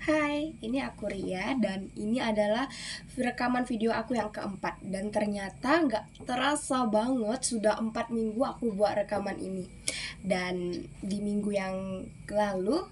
Hai, ini aku Ria dan ini adalah rekaman video aku yang keempat. Dan ternyata nggak terasa banget sudah 4 minggu aku buat rekaman ini. Dan di minggu yang lalu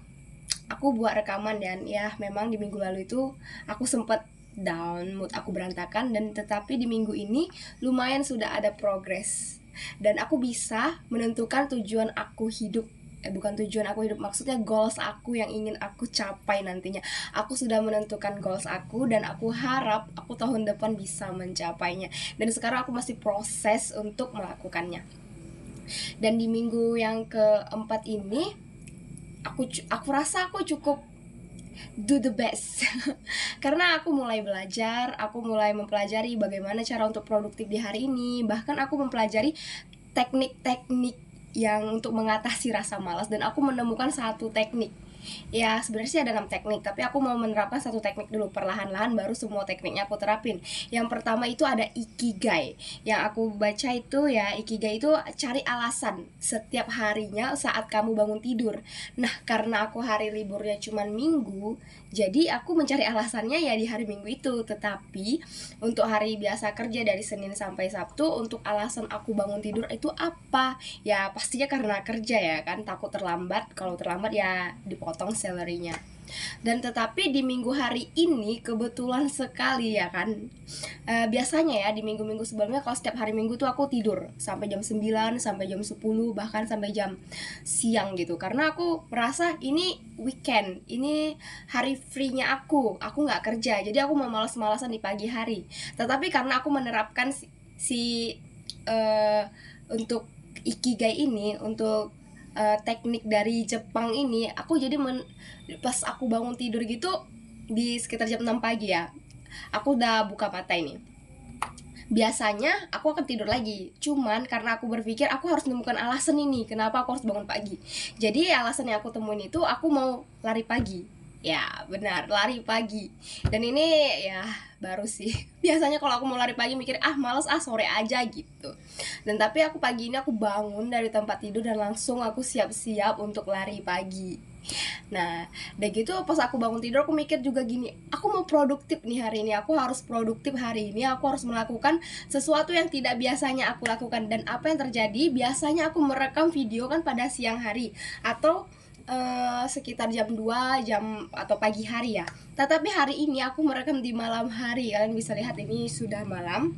aku buat rekaman dan ya memang di minggu lalu itu aku sempet down, mood aku berantakan. Dan tetapi di minggu ini lumayan sudah ada progres. Dan aku bisa menentukan tujuan aku hidup, bukan tujuan aku hidup, maksudnya goals aku yang ingin aku capai nantinya. Aku sudah menentukan goals aku dan aku harap aku tahun depan bisa mencapainya. Dan sekarang aku masih proses untuk melakukannya. Dan di minggu yang keempat ini aku rasa aku cukup do the best. Karena aku mulai belajar, aku mulai mempelajari bagaimana cara untuk produktif di hari ini. Bahkan aku mempelajari teknik-teknik yang untuk mengatasi rasa malas, dan aku menemukan satu teknik. Ya sebenarnya sih ada 6 teknik, tapi aku mau menerapkan satu teknik dulu perlahan-lahan, baru semua tekniknya aku terapin. Yang pertama itu ada ikigai. Yang aku baca itu ya, ikigai itu cari alasan setiap harinya saat kamu bangun tidur. Nah karena aku hari liburnya cuma minggu, jadi aku mencari alasannya ya di hari minggu itu. Tetapi untuk hari biasa kerja dari Senin sampai Sabtu, untuk alasan aku bangun tidur itu apa? Ya pastinya karena kerja ya kan, takut terlambat. Kalau terlambat ya dipotong salary-nya. Dan tetapi di minggu hari ini kebetulan sekali ya kan, biasanya ya di minggu-minggu sebelumnya kalau setiap hari minggu tuh aku tidur sampai jam 9, sampai jam 10, bahkan sampai jam siang gitu. Karena aku merasa ini weekend, ini hari free-nya aku nggak kerja, jadi aku mau malas-malasan di pagi hari. Tetapi karena aku menerapkan untuk ikigai ini, untuk teknik dari Jepang ini, aku jadi pas aku bangun tidur gitu di sekitar jam 6 pagi ya, aku udah buka mata ini. Biasanya aku akan tidur lagi, cuman karena aku berpikir aku harus menemukan alasan ini kenapa aku harus bangun pagi. Jadi alasan yang aku temuin itu aku mau lari pagi. Ya benar, lari pagi. Dan ini ya baru sih. Biasanya kalau aku mau lari pagi mikir males sore aja gitu. Dan tapi aku pagi ini aku bangun dari tempat tidur dan langsung aku siap-siap untuk lari pagi. Nah, udah gitu pas aku bangun tidur aku mikir juga gini, aku mau produktif nih hari ini, aku harus produktif hari ini, aku harus melakukan sesuatu yang tidak biasanya aku lakukan. Dan apa yang terjadi, biasanya aku merekam video kan pada siang hari atau sekitar jam 2 jam atau pagi hari ya. Tetapi hari ini aku merekam di malam hari, kalian bisa lihat ini sudah malam.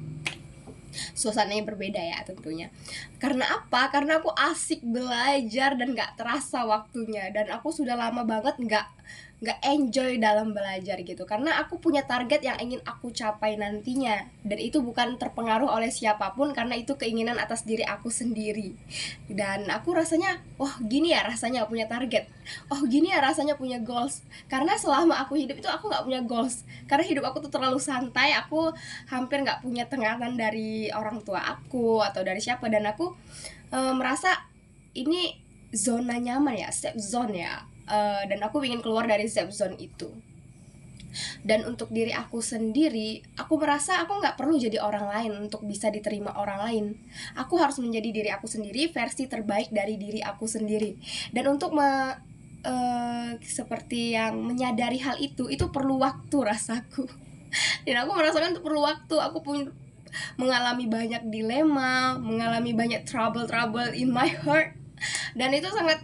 Suasananya berbeda ya tentunya. Karena apa? Karena aku asik belajar dan gak terasa waktunya. Dan aku sudah lama banget gak enjoy dalam belajar gitu. Karena aku punya target yang ingin aku capai nantinya. Dan itu bukan terpengaruh oleh siapapun, karena itu keinginan atas diri aku sendiri. Dan aku rasanya, oh gini ya rasanya punya target. Oh gini ya rasanya punya goals. Karena selama aku hidup itu aku gak punya goals. Karena hidup aku tuh terlalu santai. Aku hampir gak punya tekanan dari orang tua aku atau dari siapa. Dan aku merasa ini zona nyaman ya, safe zone ya. Dan aku ingin keluar dari safe zone itu. Dan untuk diri aku sendiri, aku merasa aku nggak perlu jadi orang lain untuk bisa diterima orang lain. Aku harus menjadi diri aku sendiri, versi terbaik dari diri aku sendiri. Dan untuk seperti yang menyadari hal itu perlu waktu rasaku. Dan aku merasakan itu perlu waktu. Aku pun mengalami banyak dilema, mengalami banyak trouble in my heart. Dan itu sangat,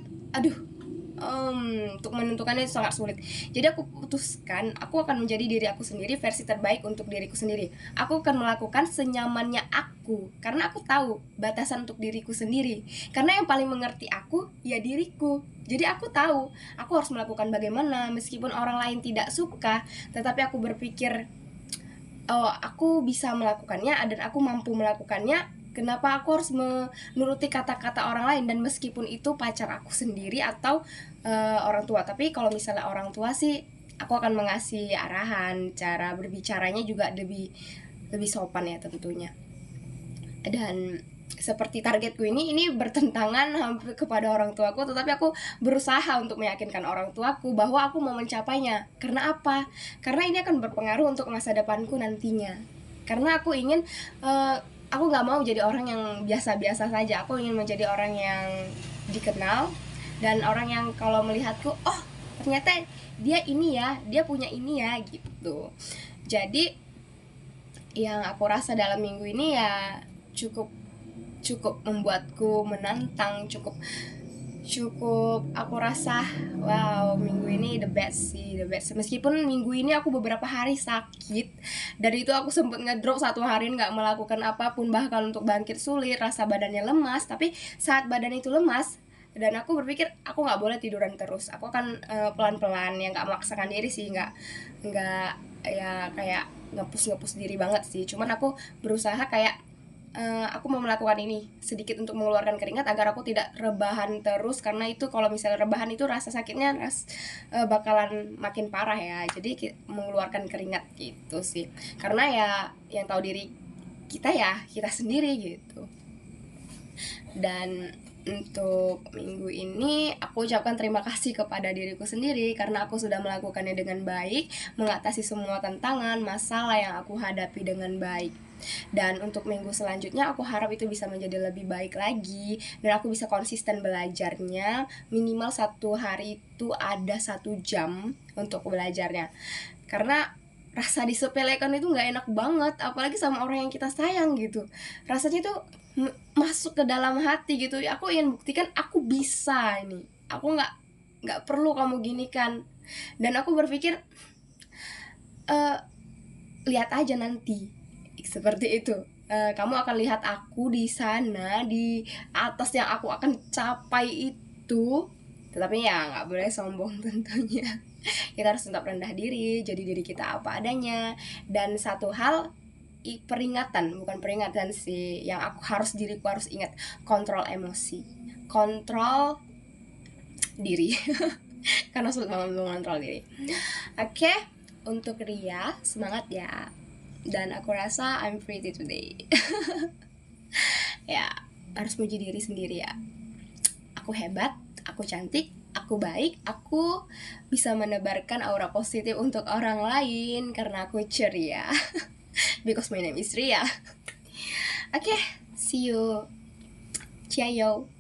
untuk menentukannya itu sangat sulit. Jadi aku putuskan aku akan menjadi diri aku sendiri, versi terbaik untuk diriku sendiri. Aku akan melakukan senyamannya aku, karena aku tahu batasan untuk diriku sendiri. Karena yang paling mengerti aku ya diriku. Jadi aku tahu aku harus melakukan bagaimana meskipun orang lain tidak suka, tetapi aku berpikir, oh aku bisa melakukannya dan aku mampu melakukannya. Kenapa aku harus menuruti kata-kata orang lain, dan meskipun itu pacar aku sendiri atau orang tua. Tapi kalau misalnya orang tua sih aku akan mengasih arahan, cara berbicaranya juga lebih sopan ya tentunya. Dan seperti targetku ini bertentangan hampir kepada orang tuaku, tetapi aku berusaha untuk meyakinkan orang tuaku bahwa aku mau mencapainya. Karena apa? Karena ini akan berpengaruh untuk masa depanku nantinya. Karena aku ingin aku nggak mau jadi orang yang biasa-biasa saja. Aku ingin menjadi orang yang dikenal dan orang yang kalau melihatku, oh ternyata dia ini ya, dia punya ini ya gitu. Jadi yang aku rasa dalam minggu ini ya cukup membuatku menantang, cukup aku rasa wow, minggu ini the best sih, the best. Meskipun minggu ini aku beberapa hari sakit, dan itu aku sempet ngedrop 1 hari nggak melakukan apapun, bahkan untuk bangkit sulit, rasa badannya lemas. Tapi saat badan itu lemas dan aku berpikir aku nggak boleh tiduran terus, aku akan pelan-pelan, ya nggak memaksakan diri sih, nggak ya kayak ngepus diri banget sih. Cuman aku berusaha kayak aku mau melakukan ini sedikit untuk mengeluarkan keringat agar aku tidak rebahan terus, karena itu kalau misalnya rebahan itu rasa sakitnya bakalan makin parah ya. Jadi mengeluarkan keringat gitu sih, karena ya yang tahu diri kita ya kita sendiri gitu. Dan untuk minggu ini aku ucapkan terima kasih kepada diriku sendiri karena aku sudah melakukannya dengan baik, mengatasi semua tantangan, masalah yang aku hadapi dengan baik. Dan untuk minggu selanjutnya aku harap itu bisa menjadi lebih baik lagi, dan aku bisa konsisten belajarnya. Minimal 1 hari itu ada 1 jam untuk belajarnya, karena rasa disepelekan itu nggak enak banget, apalagi sama orang yang kita sayang gitu. Rasanya tuh masuk ke dalam hati gitu. Aku ingin buktikan aku bisa ini, aku nggak perlu kamu gini kan. Dan aku berpikir lihat aja nanti, seperti itu. Kamu akan lihat aku di sana, di atas yang aku akan capai itu. Tetapi ya nggak boleh sombong tentunya. Kita harus tetap rendah diri, jadi diri kita apa adanya. Dan satu hal, bukan peringatan sih, yang diriku harus ingat, kontrol emosi, kontrol diri. Karena sulit banget mengontrol diri. Oke, untuk Ria, semangat ya. Dan aku rasa I'm pretty today. Ya, harus puji diri sendiri ya. Aku hebat, aku cantik, aku baik, aku bisa menebarkan aura positif untuk orang lain karena aku ceria. Because my name is Ria. Okay, see you. Ciao.